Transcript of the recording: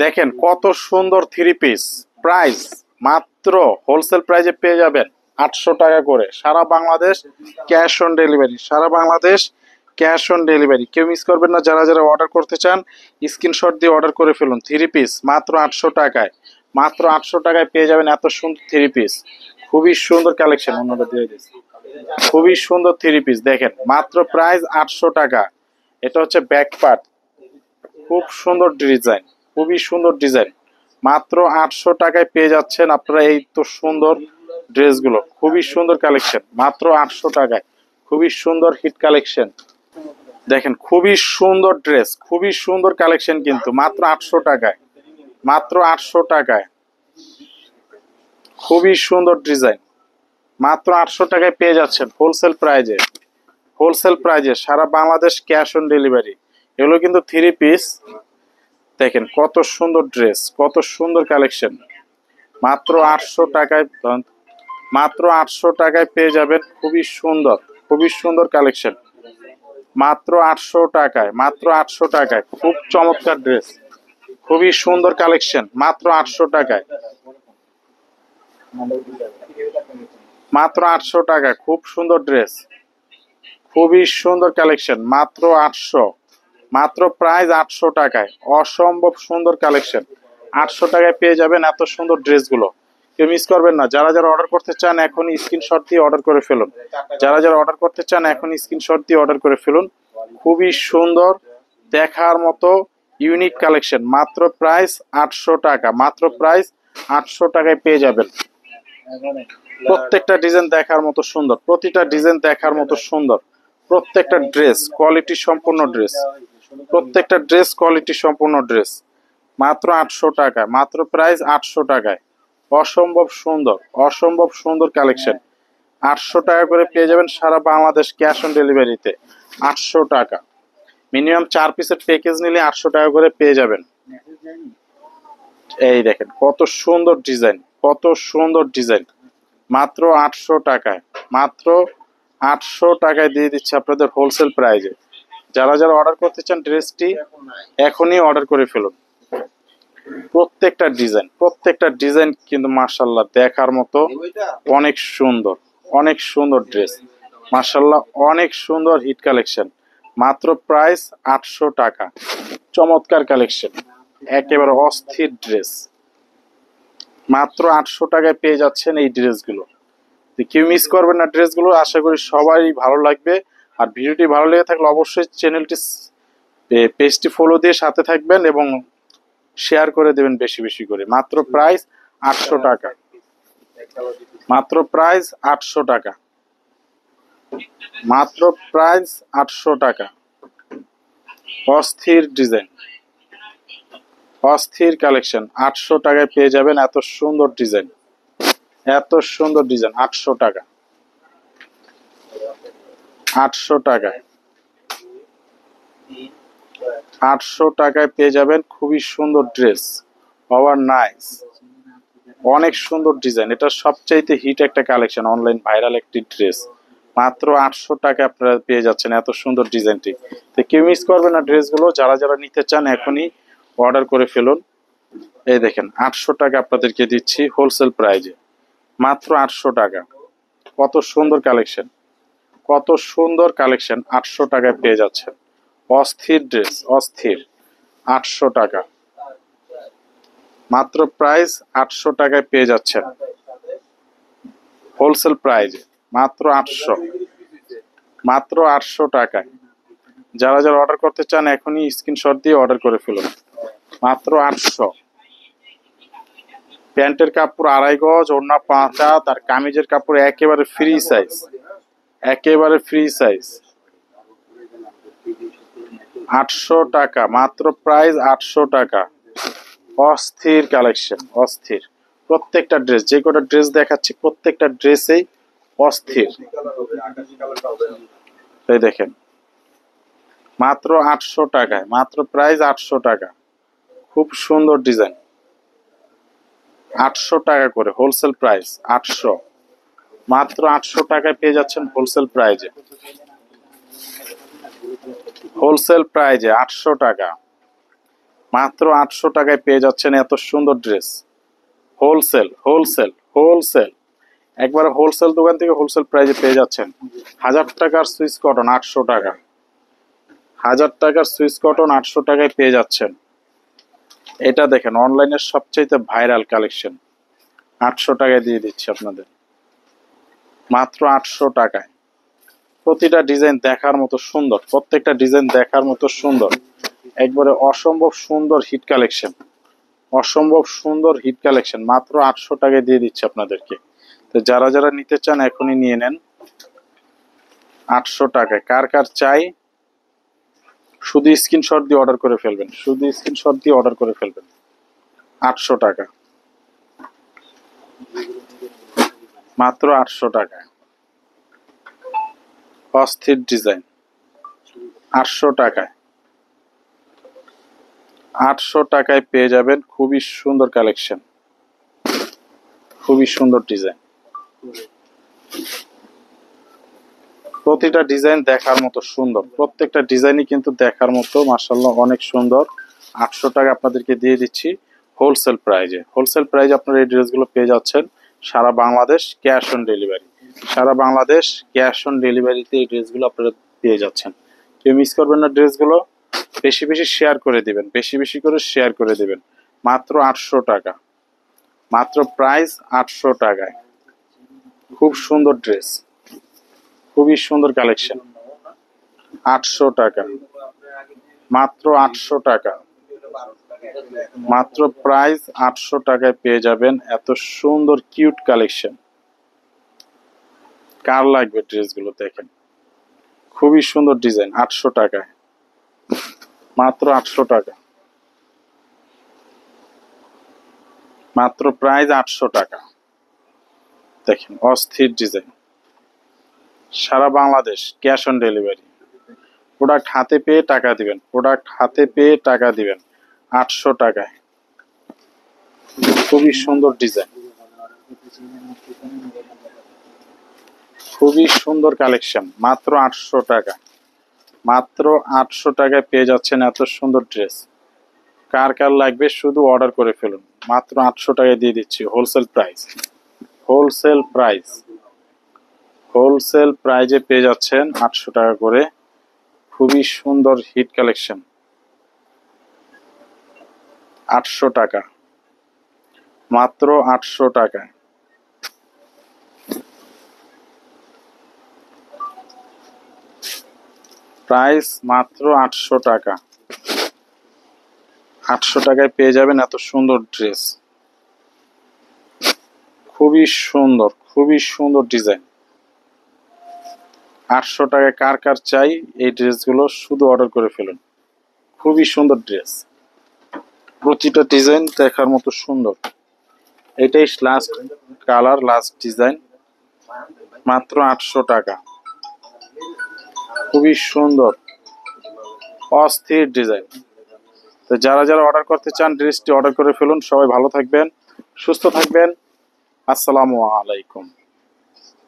দেখেন কত সুন্দর থ্রি পিস, প্রাইস মাত্র হোলসেল প্রাইজে পেয়ে যাবেন 800 টাকা করে। সারা বাংলাদেশ ক্যাশ অন ডেলিভারি, সারা বাংলাদেশ ক্যাশ অন ডেলিভারি। কেউ মিস করবেন না, যারা যারা অর্ডার করতে চান স্ক্রিনশট দিয়ে অর্ডার করে ফেলুন। থ্রি পিস মাত্র 800 টাকায়, মাত্র 800 টাকায় পেয়ে যাবেন এত সুন্দর থ্রি পিস। খুবই সুন্দর কালেকশন, অন্যটা দিয়ে দিচ্ছি। খুবই সুন্দর থ্রি পিস দেখেন, মাত্র প্রাইস 800 টাকা। এটা হচ্ছে ব্যাক পার্ট, খুব সুন্দর ডিজাইন, খুবই সুন্দর ডিজাইন। মাত্র 800 টাকায় পেয়ে যাচ্ছেন আপনারা এই তো সুন্দর ড্রেসগুলো। খুবই সুন্দর কালেকশন, মাত্র 800 টাকায়। খুবই সুন্দর হিট কালেকশন দেখেন, খুবই সুন্দর ড্রেস, খুবই সুন্দর কালেকশন, কিন্তু মাত্র 800 টাকায়, মাত্র 800 টাকায়। খুবই সুন্দর ডিজাইন, মাত্র 800 টাকায় পেয়ে যাচ্ছেন হোলসেল প্রাইজে। হোলসেল প্রাইজে সারা বাংলাদেশ ক্যাশ অন ডেলিভারি। এগুলো কিন্তু থ্রি পিস দেখেন, কত সুন্দর ড্রেস, কত সুন্দর কালেকশন। মাত্র 800 টাকায়, মাত্র 800 টাকায় পেয়ে যাবেন খুবই সুন্দর, খুবই সুন্দর কালেকশন। মাত্র 800 টাকায়, মাত্র 800 টাকায়। খুব চমৎকার ড্রেস, খুবই সুন্দর কালেকশন, মাত্র 800 টাকায়, মাত্র 800 টাকায়। খুব সুন্দর ড্রেস, খুবই সুন্দর কালেকশন, মাত্র 800, মাত্র প্রাইস 800 টাকায়। অসম্ভব সুন্দর কালেকশন, 800 টাকায় পেয়ে যাবেন এত সুন্দর ড্রেসগুলো। কেউ মিস করবেন না। যারা যারা অর্ডার করতে চান এখনই স্ক্রিনশট দিয়ে অর্ডার করে ফেলুন। যারা যারা অর্ডার করতে চান এখনই স্ক্রিনশট দিয়ে অর্ডার করে ফেলুন। খুবই সুন্দর দেখার মতো ইউনিক কালেকশন, মাত্র প্রাইস 800 টাকা, মাত্র প্রাইস 800 টাকায় পেয়ে যাবেন। প্রত্যেকটা ডিজাইন দেখার মতো সুন্দর, প্রতিটা ডিজাইন দেখার মতো সুন্দর। প্রত্যেকটা ড্রেস কোয়ালিটি সম্পূর্ণ ড্রেস, প্রত্যেকটা ড্রেস কোয়ালিটি সম্পূর্ণ ড্রেস। মাত্র 800 টাকা, মাত্র প্রাইস 800 টাকায়। অসম্ভব সুন্দর, অসম্ভব সুন্দর কালেকশন। 800 টাকা করে পেয়ে যাবেন সারা বাংলাদেশ ক্যাশ অন ডেলিভারিতে। 800 টাকা, মিনিমাম 4 পিসের প্যাকেজ নিলে 800 টাকা করে পেয়ে যাবেন। এই দেখেন কত সুন্দর ডিজাইন, কত সুন্দর ডিজাইন। মাত্র 800 টাকায়, মাত্র 800 টাকায় দিয়ে দিচ্ছে আপনাদের হোলসেল প্রাইজে। যারা যারা অর্ডার করতে চান ড্রেসটি এখনই অর্ডার করে ফেলুন। প্রত্যেকটা ডিজাইন, প্রত্যেকটা ডিজাইন কিন্তু মাশাআল্লাহ দেখার মতো অনেক সুন্দর, অনেক সুন্দর ড্রেস। মাশাআল্লাহ অনেক সুন্দর হিট কালেকশন। মাত্র প্রাইস 800 টাকা। চমৎকার কালেকশন, একেবারে অস্থির ড্রেস। মাত্র 800 টাকায় পেয়ে যাচ্ছেন এই ড্রেসগুলো। কেউ মিস করবেন না ড্রেসগুলো। আশা করি সবাই ভালো লাগবে। আর ভিডিওটি ভালো লেগে থাকলে অবশ্যই চ্যানেলটি, পেজটি ফলো দিয়ে সাথে থাকবেন এবং শেয়ার করে দেবেন বেশি বেশি করে। মাত্র প্রাইস 800 টাকা, মাত্র প্রাইস 800 টাকা, মাত্র প্রাইস 800 টাকা। অস্থির ডিজাইন, অস্থির কালেকশন। 800 টাকায় পেয়ে যাবেন এত সুন্দর ডিজাইন, এত সুন্দর ডিজাইন। 800 টাকা, 800 টাকায়, 800 টাকায় পেয়ে যাবেন খুবই সুন্দর ড্রেস। ওভার নাইস, অনেক সুন্দর ডিজাইন। এটা সবচাইতে হিট একটা কালেকশন, অনলাইন ভাইরাল একটি ড্রেস। মাত্র 800 টাকায় আপনারা পেয়ে যাচ্ছেন এত সুন্দর ডিজাইনটি। তো কেউ মিস করবেন না ড্রেসগুলো। যারা যারা নিতে চান এখনই অর্ডার করে ফেলুন। এই দেখেন 800 টাকা আপনাদেরকে দিচ্ছি হোলসেল প্রাইজে, মাত্র 800 টাকা। কত সুন্দর কালেকশন, কত সুন্দর কালেকশন। 800 টাকায় পেয়ে যাচ্ছেন অস্থির ড্রেস, অস্থির। 800 টাকা, মাত্র প্রাইস 800 টাকায় পেয়ে যাচ্ছেন হোলসেল প্রাইজে, মাত্র 800, মাত্র 800 টাকায়। যারা যারা অর্ডার করতে চান এখনই স্ক্রিনশট দিয়ে অর্ডার করে ফেলুন। মাত্র 800। প্যান্টের কাপড় 2.5 গজ, ওড়না 5 হাত, আর কামিজের কাপড় একেবারে ফ্রি সাইজ, একেবারে ফ্রি সাইজ। 800 টাকা, মাত্র প্রাইস 800 টাকা। অস্থির কালেকশন, অস্থির। প্রত্যেকটা ড্রেস, যে কটা ড্রেস দেখাচ্ছি প্রত্যেকটা ড্রেসেই অস্থির। এই দেখেন মাত্র 800 টাকায়, মাত্র প্রাইস 800 টাকা। খুব সুন্দর ডিজাইন। 800 টাকা করে হোলসেল প্রাইস, 800, মাত্র 800 টাকায় পেয়ে যাচ্ছেন হোলসেল প্রাইজে, হোলসেল প্রাইজে 800 টাকা। মাত্র 800 টাকায় পেয়ে যাচ্ছেন এত সুন্দর ড্রেস। হোলসেল হোলসেল হোলসেল, একবারে হোলসেল দোকান থেকে হোলসেল প্রাইসে পেয়ে যাচ্ছেন। 1000 টাকার সুইস কটন 800 টাকা, 1000 টাকার সুইস কটন 800 টাকায় পেয়ে যাচ্ছেন। এটা দেখেন অনলাইনের সবচেয়ে ভাইরাল কালেকশন, 800 টাকায় দিয়ে দিচ্ছি আপনাদের, মাত্র 800 টাকায়। প্রতিটা ডিজাইন দেখার মতো সুন্দর, প্রত্যেকটা ডিজাইন দেখার মতো সুন্দর, একবারে অসম্ভব সুন্দর হিট কালেকশন, অসম্ভব সুন্দর হিট কালেকশন, মাত্র 800 টাকায় দিয়ে দিচ্ছি আপনাদেরকে। তো যারা যারা নিতে চান এখনই নিয়ে নেন 800 টাকায়। কার কার চাই শুধু স্ক্রিনশট দিয়ে অর্ডার করে ফেলবেন, শুধু স্ক্রিনশট দিয়ে অর্ডার করে ফেলবেন। 800 টাকা, মাত্র 800 টাকায়। অস্থির ডিজাইন 800 টাকায়, 800 টাকায় পেয়ে যাবেন খুবই সুন্দর কালেকশন, খুবই সুন্দর ডিজাইন। প্রতিটা ডিজাইন দেখার মতো সুন্দর, প্রত্যেকটা ডিজাইনই কিন্তু দেখার মতো, মাশাআল্লাহ অনেক সুন্দর। 800 টাকা আপনাদেরকে দিয়ে দিচ্ছি হোলসেল প্রাইজে। হোলসেল প্রাইজে আপনারা এই ড্রেসগুলো পেয়ে যাচ্ছেন সারা বাংলাদেশ ক্যাশ অন ডেলিভারি। সারা বাংলাদেশ ক্যাশ অন ডেলিভারিতে এই ড্রেসগুলো আপনারা পেয়ে যাচ্ছেন। কেউ মিস করবেন না ড্রেসগুলো, বেশি বেশি শেয়ার করে দিবেন, বেশি বেশি করে শেয়ার করে দিবেন। মাত্র 800 টাকা, মাত্র প্রাইস 800 টাকায়। খুব সুন্দর ড্রেস, খুবই সুন্দর কালেকশন। 800 টাকা, মাত্র 800 টাকা, মাত্র প্রাইস 800 টাকায় পেয়ে যাবেন এত সুন্দর কিউট কালেকশন। কার লাগবে ড্রেসগুলো দেখেন, খুবই সুন্দর ডিজাইন। 800 টাকায়, মাত্র 800 টাকা, মাত্র প্রাইস 800 টাকা। দেখেন অস্থির ডিজাইন, সারা Bangladesh cash on delivery. Product হাতে পেয়ে টাকা দিবেন, প্রোডাক্ট হাতে পেয়ে টাকা দিবেন। 800 টাকায়, খুবই সুন্দর ডিজাইন, খুবই সুন্দর কালেকশন। মাত্র 800 টাকা, মাত্র 800 টাকায় পেয়ে যাচ্ছেন এত সুন্দর ড্রেস। কার কার লাগবে শুধু অর্ডার করে ফেলুন, মাত্র 800 টাকায় দিয়ে দিচ্ছি wholesale price. Wholesale price, wholesale প্রাইজে পেয়ে যাচ্ছেন 800 টাকা করে খুবই সুন্দর হিট কালেকশন। 800 টাকা, মাত্র 800 টাকায়। প্রাইস মাত্র 800 টাকা, 800 টাকায় পেয়ে যাবেন এত সুন্দর ড্রেস। খুবই সুন্দর, খুবই সুন্দর ডিজাইন। 800 টাকায় কার কার চাই এই ড্রেসগুলো শুধু অর্ডার করে ফেলুন। খুবই সুন্দর ড্রেস, প্রতিটা ডিজাইন দেখার মতো সুন্দর। এটাই লাস্ট কালার, লাস্ট ডিজাইন, মাত্র 800 টাকা। খুবই সুন্দর অস্থির ডিজাইন। তো যারা যারা অর্ডার করতে চান ড্রেসটি অর্ডার করে ফেলুন। সবাই ভালো থাকবেন, সুস্থ থাকবেন। আসসালামু আলাইকুম।